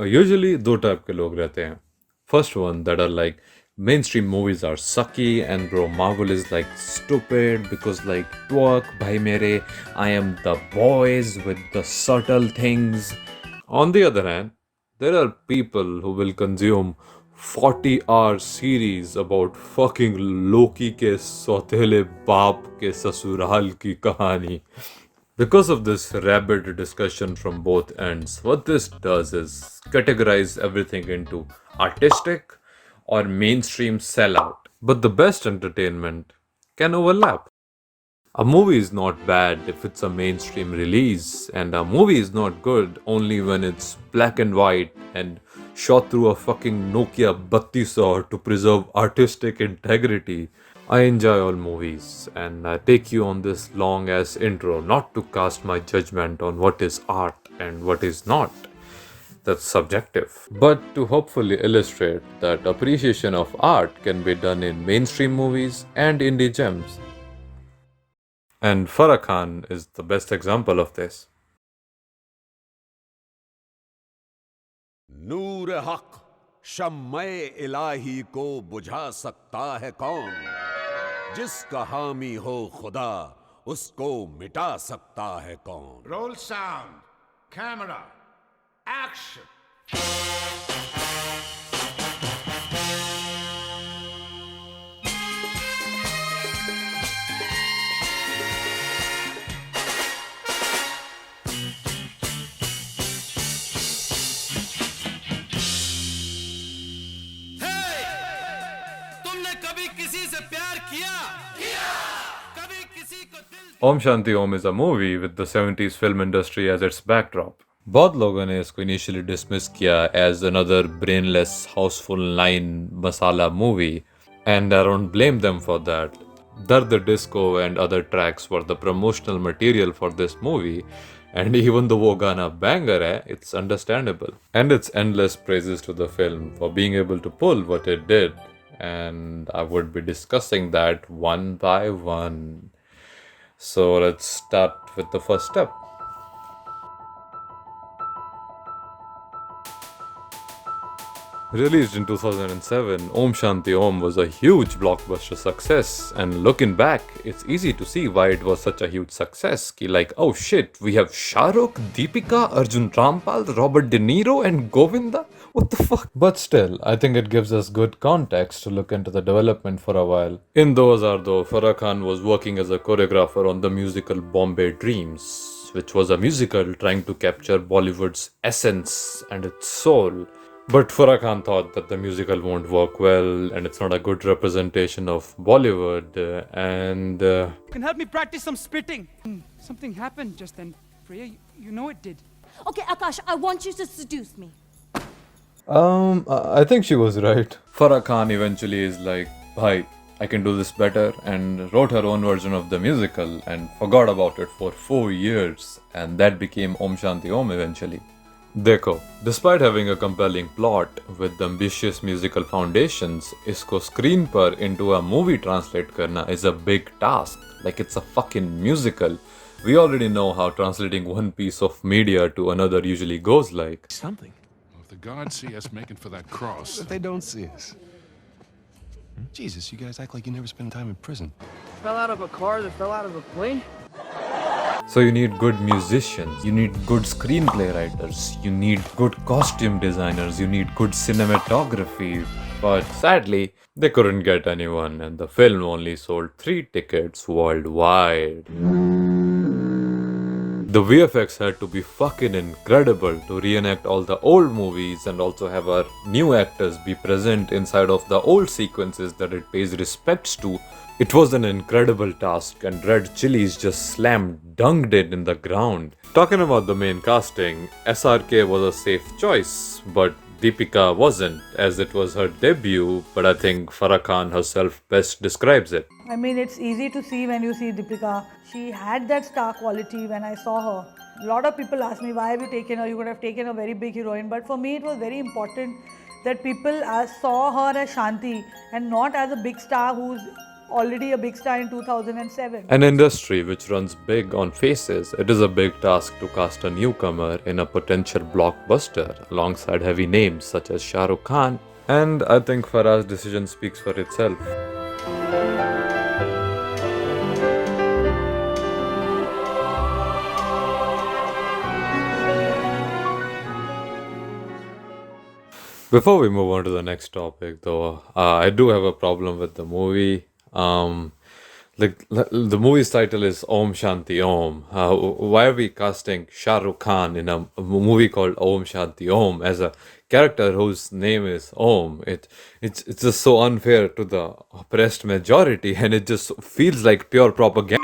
Usually दो type के लोग रहते हैं. First one that are like mainstream movies are sucky and bro Marvel is like stupid because like twerk bhai mere I am the boys with the subtle things. On the other hand, there are people who will consume 40-hour series about fucking Loki के सौतेले बाप के ससुराल की कहानी. Because of this rabid discussion from both ends, what this does is categorize everything into artistic or mainstream sellout. But the best entertainment can overlap. A movie is not bad if it's a mainstream release, and a movie is not good only when it's black and white and shot through a fucking Nokia 3200 to preserve artistic integrity. I enjoy all movies, and I take you on this long ass intro not to cast my judgment on what is art and what is not. That's subjective. But to hopefully illustrate that appreciation of art can be done in mainstream movies and indie gems. And Farah Khan is the best example of this. नूर हक शम्मे इलाही को बुझा सकता है कौन? जिसका हामी हो खुदा उसको मिटा सकता है कौन? Roll sound, camera, action. Om Shanti Om is a movie with the 70s film industry as its backdrop. बहुत लोगों ने इसको initially dismiss किया as another brainless houseful line masala movie, and I don't blame them for that. Dard Disco and other tracks were the promotional material for this movie, and even though वो गाना banger है, it's understandable. And it's endless praises to the film for being able to pull what it did, and I would be discussing that one by one. So let's start with the first step. Released in 2007, Om Shanti Om was a huge blockbuster success, and looking back, it's easy to see why it was such a huge success. Ki like, oh shit, we have Shah Rukh, Deepika, Arjun Rampal, Robert De Niro, and Govinda? What the fuck? But still, I think it gives us good context to look into the development for a while. In those are though, Farah Khan was working as a choreographer on the musical Bombay Dreams, which was a musical trying to capture Bollywood's essence and its soul. But Farah Khan thought that the musical won't work well and it's not a good representation of Bollywood. You can help me practice some spitting. Something happened just then, Priya. You know it did. Okay, Akash, I want you to seduce me. I think she was right. Farah Khan eventually is like, bhai, I can do this better, and wrote her own version of the musical and forgot about it for 4 years, and that became Om Shanti Om eventually. देखो, despite having a compelling plot with ambitious musical foundations, इसको screen पर into a movie translate करना is a big task. Like it's a fucking musical. We already know how translating one piece of media to another usually goes like. Something. Well, if the gods see us making for that cross... If they don't see us. Jesus, you guys act like you never spend time in prison. Fell out of a car that fell out of a plane? So you need good musicians, you need good screenplay writers, you need good costume designers, you need good cinematography. But sadly, they couldn't get anyone and the film only sold 3 tickets worldwide. The VFX had to be fucking incredible to reenact all the old movies and also have our new actors be present inside of the old sequences that it pays respects to. It was an incredible task and Red Chilies just slam dunked it in the ground. Talking about the main casting, SRK was a safe choice, but Deepika wasn't, as it was her debut, but I think Farah Khan herself best describes it. I mean, it's easy to see when you see Deepika. She had that star quality when I saw her. A lot of people ask me, why have you taken her? You could have taken a very big heroine. But for me, it was very important that people saw her as Shanti and not as a big star who's already a big star in 2007. An industry which runs big on faces, it is a big task to cast a newcomer in a potential blockbuster alongside heavy names such as Shah Rukh Khan. And I think Farah's decision speaks for itself. Before we move on to the next topic, though, I do have a problem with the movie. The movie's title is Om Shanti Om. Why are we casting Shah Rukh Khan in a movie called Om Shanti Om as a character whose name is Om? It's just so unfair to the oppressed majority, and it just feels like pure propaganda.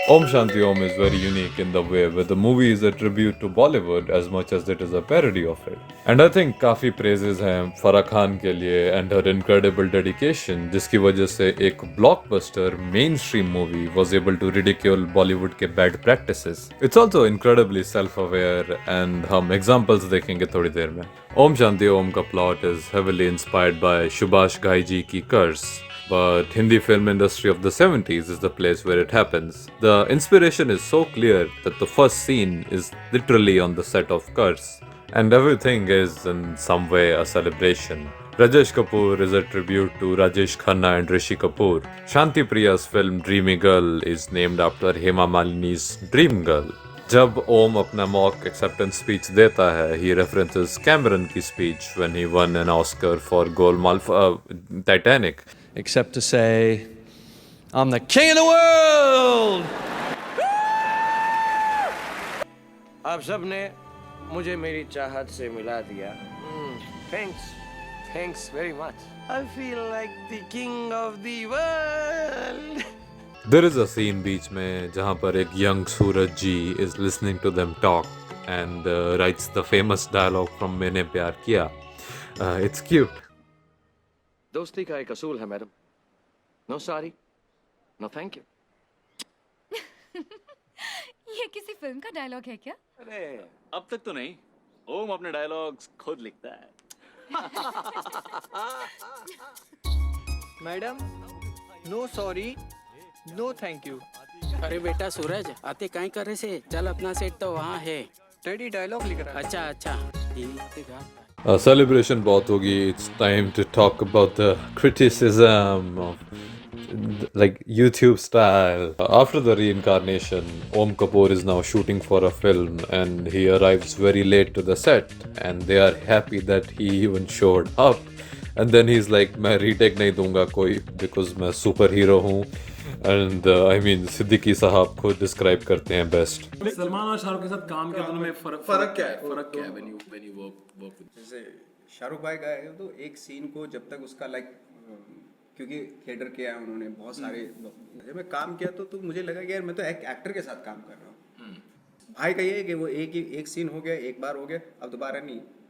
Om Shanti Om is very unique in the way where the movie is a tribute to Bollywood as much as it is a parody of it. And I think काफी praises हैं Farah Khan के लिए and her incredible dedication, जिसकी वजह से एक blockbuster mainstream movie was able to ridicule Bollywood के bad practices. It's also incredibly self-aware and हम examples देखेंगे थोड़ी देर में. Om Shanti Om का plot is heavily inspired by Subhash Ghai ji की Curse. But Hindi film industry of the 70s is the place where it happens. The inspiration is so clear that the first scene is literally on the set of Curse. And everything is in some way a celebration. Rajesh Kapoor is a tribute to Rajesh Khanna and Rishi Kapoor. Shanti Priya's film Dreamy Girl is named after Hema Malini's Dream Girl. जब ओम अपना mock acceptance speech देता है, he references Cameron की speech when he won an Oscar for Golmaal Titanic. Except to say, I'm the king of the world! आप सब ने मुझे मेरी चाहत से मिला दिया. Thanks very much. I feel like the king of the world. There is a scene बीच में जहाँ पर एक young Suraj ji is listening to them talk and writes the famous dialogue from मैंने प्यार किया. It's cute. दोस्ती का एक असूल है madam. No sorry, no thank you. ये किसी फिल्म का डायलॉग है क्या? अरे अब तक तो नहीं. ओम अपने डायलॉग्स खुद लिखता है. Madam, no sorry, no thank you. अरे बेटा सूरज, आते काहे करे से? चल अपना सेट तो वहाँ है. डैडी डायलॉग लिख रहा है. अच्छा अच्छा. Celebration बहुत होगी. It's time to talk about the criticism of like YouTube style. After the reincarnation, Om Kapoor is now shooting for a film and he arrives very late to the set and they are happy that he even showed up. And then he's like, मैं retake नहीं दूंगा कोई because मैं superhero हूँ. And I mean, Siddiqui साहब खुद describe करते हैं best. सलमान और शाहरुख के साथ काम के दोनों में फर्क क्या है? फर्क क्या है when you work with? जैसे शाहरुख भाई का है तो एक सीन को जब तक उसका क्योंकि थिएटर किया है उन्होंने बहुत सारे. जब मैं काम किया तो मुझे लगा कि यार मैं तो एक एक्टर के साथ काम कर रहा हूँ. भाई का ये है कि वो एक सीन हो गया, एक बार हो गया, अब दोबारा नहीं करेंगे.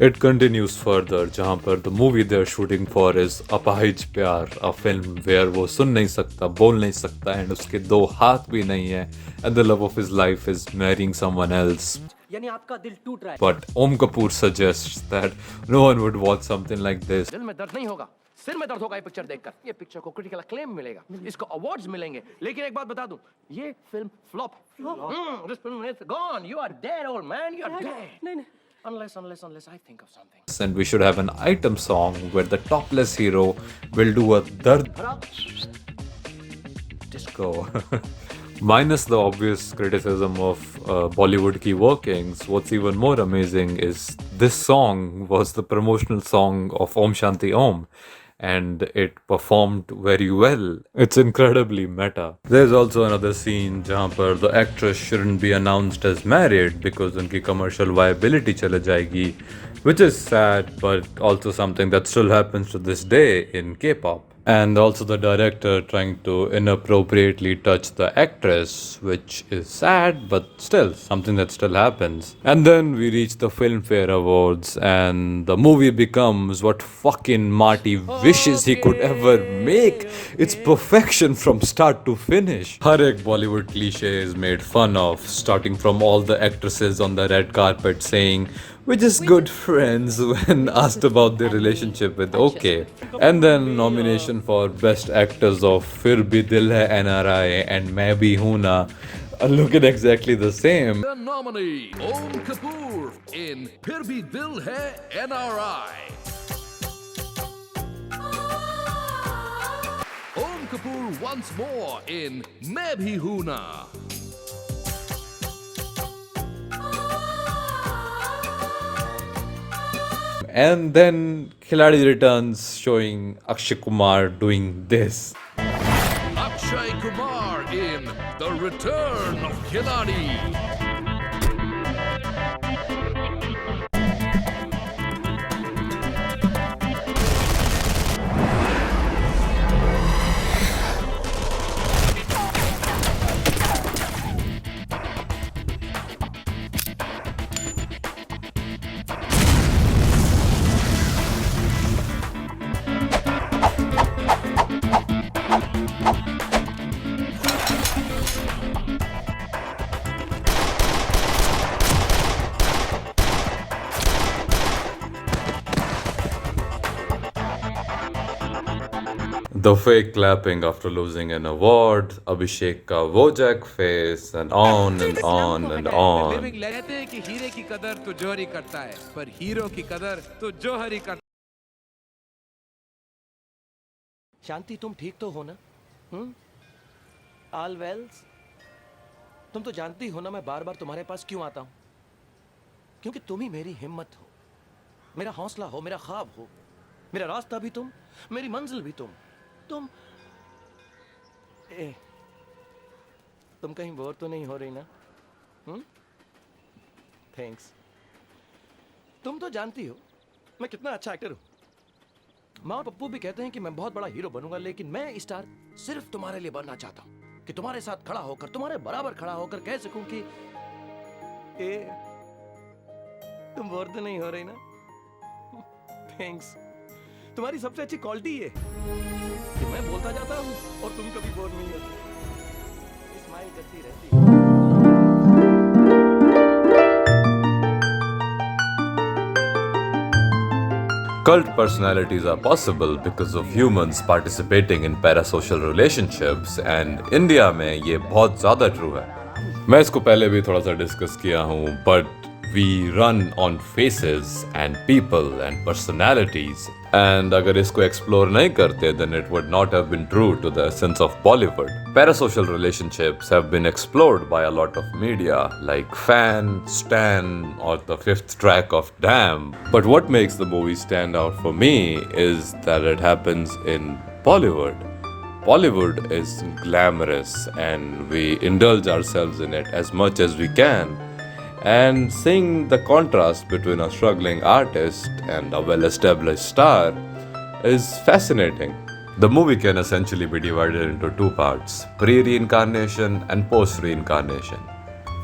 It continues further जहाँ पर the movie they're shooting for is अपाहिज प्यार, a film where वो सुन नहीं सकता, बोल नहीं सकता and उसके दो हाथ भी नहीं है and the love of his life is marrying someone else. यानी आपका दिल टूट रहा है. But Om Kapoor suggests that no one would watch something like this. दिल में दर्द नहीं होगा, सिर में दर्द होगा ये पिक्चर देखकर. ये पिक्चर को क्रिटिकल अक्लेम मिलेगा, इसको अवार्ड्स मिलेंगे. लेकिन एक बात बता दूं, ये फिल्म फ्लॉप है. This film is gone. You are dead, old man. You are dead. Unless I think of something. And we should have an item song where the topless hero will do a dard disco. Minus the obvious criticism of Bollywood key workings, what's even more amazing is this song was the promotional song of Om Shanti Om. And it performed very well. It's incredibly meta. There's also another scene जहाँ पर the actress shouldn't be announced as married because उनकी commercial viability चले जाएगी, which is sad, but also something that still happens to this day in K-pop. And also the director trying to inappropriately touch the actress, which is sad, but still something that still happens. And then we reach the Filmfare Awards, and the movie becomes what fucking Marty wishes he could ever make. It's perfection from start to finish. Har ek Bollywood cliche is made fun of, starting from all the actresses on the red carpet saying, "We're just good friends," when asked about their relationship with OK. And then nomination for Best Actors of Fir Bhi Dil Hai NRI and Main Bhi Hoon Na are looking exactly the same. The nominee, Om Kapoor in Phir Bhi Dil Hai NRI. Om Kapoor once more in Main Bhi Hoon Na. And then Khiladi returns showing Akshay Kumar doing this. Akshay Kumar in The Return of Khiladi. The fake clapping after losing an award, Abhishek ka Wojak face, and on and on and on. कहते हैं कि हीरे की कदर तो जौहरी करता है, पर हीरो की कदर तो जौहरी करता है. शांति तुम ठीक तो हो ना? All wells? तुम तो जानती हो ना मैं बार बार तुम्हारे पास क्यों आता हूं? क्योंकि तुम ही मेरी हिम्मत हो, मेरा हौसला हो, मेरा ख्वाब हो, मेरा रास्ता भी तुम, मेरी मंजिल भी तुम. तुम कहीं बोर तो नहीं हो रही ना? थैंक्स. तुम तो जानती हो मैं कितना अच्छा एक्टर हूं. माँ और पप्पू भी कहते हैं कि मैं बहुत बड़ा हीरो बनूंगा, लेकिन मैं स्टार सिर्फ तुम्हारे लिए बनना चाहता हूं, कि तुम्हारे साथ खड़ा होकर, तुम्हारे बराबर खड़ा होकर कह सकूं कि तुम बोर तो नहीं हो रही ना? थैंक्स. तुम्हारी सबसे अच्छी क्वालिटी है कि मैं बोलता जाता हूं और तुम कभी बोर नहीं होती, स्माइल करती रहती हो. Cult personalities are possible because of humans participating in parasocial relationships, and India में ये बहुत ज़्यादा true है. मैं इसको पहले भी थोड़ा सा डिस्कस किया हूँ, but we run on faces and people and personalities. And अगर इसको explore नहीं करते, then it would not have been true to the essence of Bollywood. Parasocial relationships have been explored by a lot of media, like Fan, Stan, or the fifth track of Damn. But what makes the movie stand out for me is that it happens in Bollywood. Bollywood is glamorous, and we indulge ourselves in it as much as we can. And seeing the contrast between a struggling artist and a well-established star is fascinating. The movie can essentially be divided into two parts: pre-reincarnation and post-reincarnation.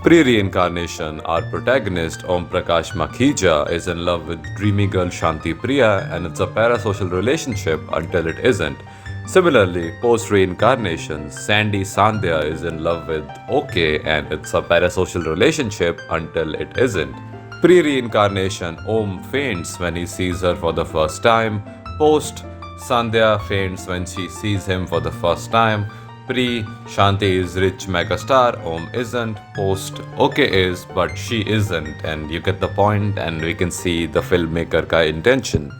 Pre-reincarnation, our protagonist Om Prakash Makhija is in love with dreamy girl Shanti Priya, and it's a parasocial relationship until it isn't. Similarly, post-reincarnation, Sandy Sandhya is in love with OK, and it's a parasocial relationship until it isn't. Pre-reincarnation, Om faints when he sees her for the first time. Post-Sandhya faints when she sees him for the first time. Pre-Shanti is rich megastar, Om isn't. Post-OK is, but she isn't. And you get the point, and we can see the filmmaker ka intention.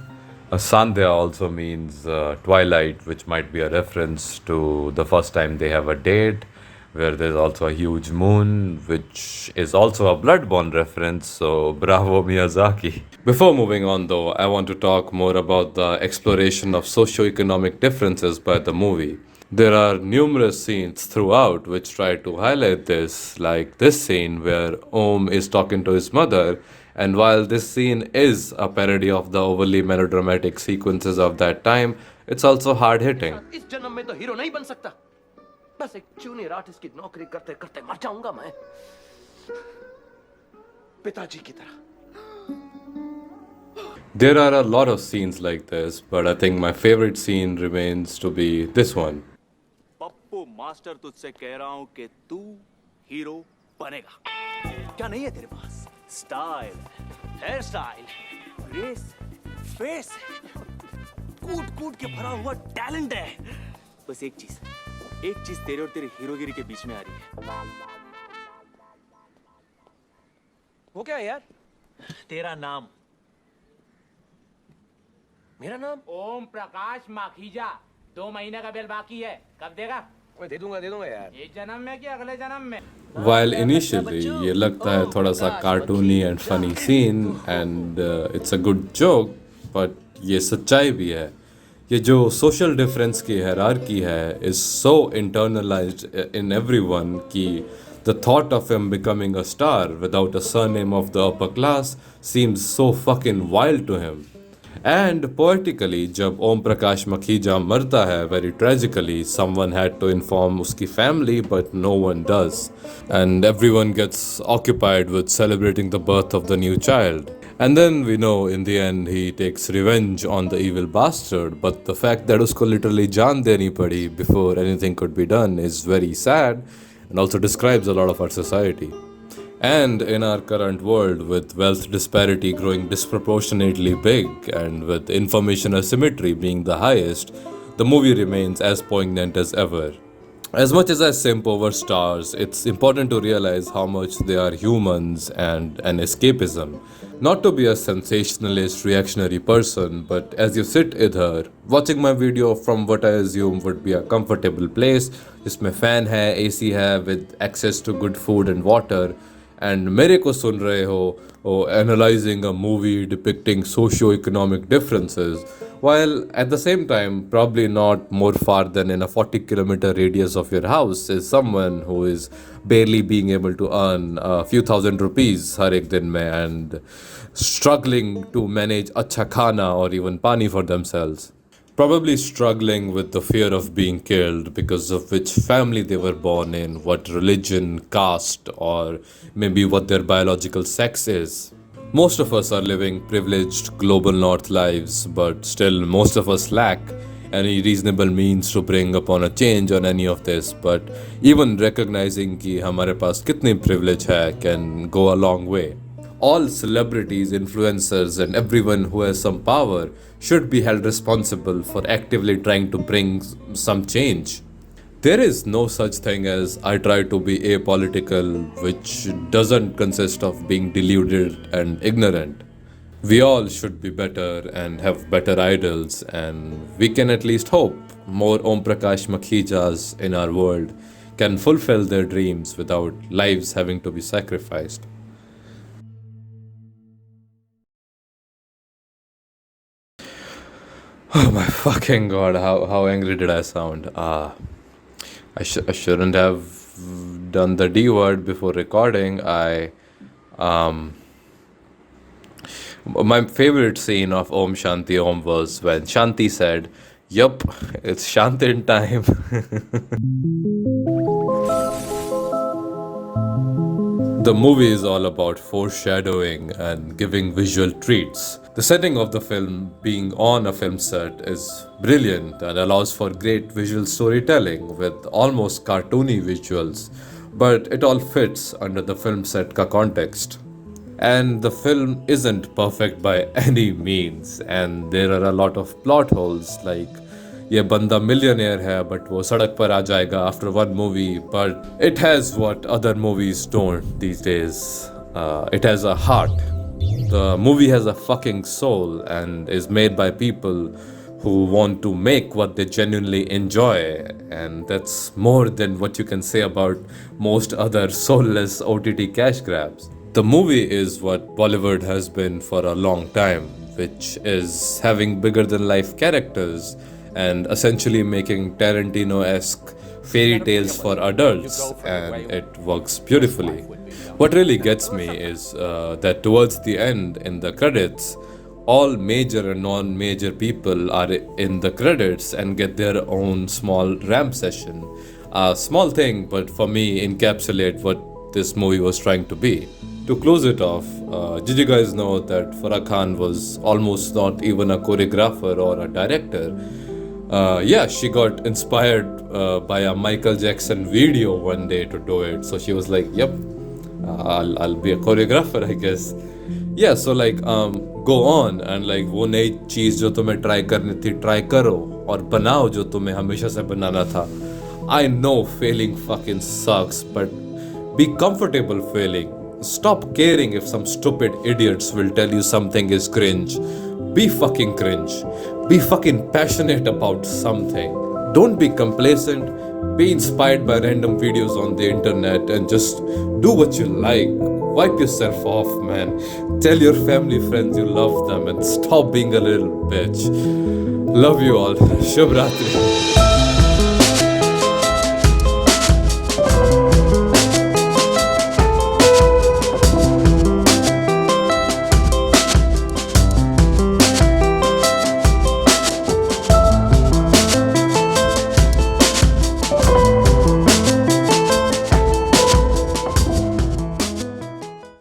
Sandhya also means twilight, which might be a reference to the first time they have a date, where there's also a huge moon, which is also a Bloodborne reference, so bravo Miyazaki. Before moving on though, I want to talk more about the exploration of socioeconomic differences by the movie. There are numerous scenes throughout which try to highlight this, like this scene where Om is talking to his mother. And while this scene is a parody of the overly melodramatic sequences of that time, It's also hard hitting. इस जन्म में तो hero नहीं बन सकता, बस एक junior artist की नौकरी करते करते मर जाऊंगा मैं, पिताजी की तरह. There are a lot of scenes like this, but I think my favorite scene remains to be this one. Pappu master तुझसे कह रहा हूं कि तू हीरो बनेगा. क्या नहीं है तेरे पास? Style, hair style, grace, face, कूट कूट के भरा हुआ टैलेंट है. बस एक चीज तेरे और तेरे हीरोगिरी के बीच में आ रही है. वो क्या है यार? तेरा नाम. मेरा नाम? ओम प्रकाश माखीजा. 2 महीने का बिल बाकी है, कब देगा? मैं दे दूंगा यार. इस जन्म में कि अगले जन्म में? While initially ये लगता है थोड़ा सा cartoony and funny scene and it's a good joke, but ये सच्चाई भी है. ये जो social difference की hierarchy है is so internalized in everyone कि the thought of him becoming a star without a surname of the upper class seems so fucking wild to him. And poetically, जब ओम प्रकाश मखीजा मरता है, very tragically, someone had to inform उसकी family, but no one does. And everyone gets occupied with celebrating the birth of the new child. And then we know in the end he takes revenge on the evil bastard, but the fact that उसको literally जान देनी पड़ी before anything could be done is very sad and also describes a lot of our society. And in our current world, with wealth disparity growing disproportionately big and with information asymmetry being the highest, the movie remains as poignant as ever. As much as I simp over stars, it's important to realize how much they are humans and an escapism. Not to be a sensationalist, reactionary person, but as you sit here, watching my video from what I assume would be a comfortable place, जिसमें fan है, AC है, with access to good food and water, and मेरे को सुन रहे हो analyzing a movie depicting socioeconomic differences, while at the same time probably not more far than in a 40-kilometer radius of your house is someone who is barely being able to earn a few thousand rupees har ek din mein and struggling to manage acha khana or even pani for themselves. Probably struggling with the fear of being killed because of which family they were born in, what religion, caste, or maybe what their biological sex is. Most of us are living privileged global north lives, but still most of us lack any reasonable means to bring upon a change on any of this. But even recognizing कि हमारे पास कितनी privilege है can go a long way. All celebrities, influencers, and everyone who has some power should be held responsible for actively trying to bring some change. There is no such thing as I try to be apolitical, which doesn't consist of being deluded and ignorant. We all should be better and have better idols, and we can at least hope more Om Prakash Makhijas in our world can fulfill their dreams without lives having to be sacrificed. Oh my fucking god, how angry did I sound? I shouldn't have done the D word before recording. My favorite scene of Om Shanti Om was when Shanti said, "Yup, it's Shantin time." The movie is all about foreshadowing and giving visual treats. The setting of the film, being on a film set, is brilliant and allows for great visual storytelling with almost cartoony visuals, but it all fits under the film set ka context. And the film isn't perfect by any means, and there are a lot of plot holes like ये बंदा millionaire है but वो सड़क पर आ जाएगा after one movie, but it has what other movies don't these days. It has a heart. The movie has a fucking soul and is made by people who want to make what they genuinely enjoy, and that's more than what you can say about most other soulless OTT cash grabs. The movie is what Bollywood has been for a long time, which is having bigger than life characters and essentially making Tarantino-esque fairy tales for adults, and it works beautifully. What really gets me is that towards the end, in the credits, all major and non-major people are in the credits and get their own small ramp session. A small thing, but for me encapsulate what this movie was trying to be. To close it off, did you guys know that Farah Khan was almost not even a choreographer or a director? Yeah, she got inspired by a Michael Jackson video one day to do it. So she was like, yep, I'll be a choreographer, I guess. Yeah, so like go on and like वो नई चीज़ जो तुम्हें try करनी थी try करो और बनाओ जो तुम्हें हमेशा से बनाना था. I know failing fucking sucks, but be comfortable failing. Stop caring if some stupid idiots will tell you something is cringe. Be fucking cringe. Be fucking passionate about something. Don't be complacent. Be inspired by random videos on the internet and just do what you like. Wipe yourself off, man. Tell your family friends you love them and stop being a little bitch. Love you all. Shubh Ratri.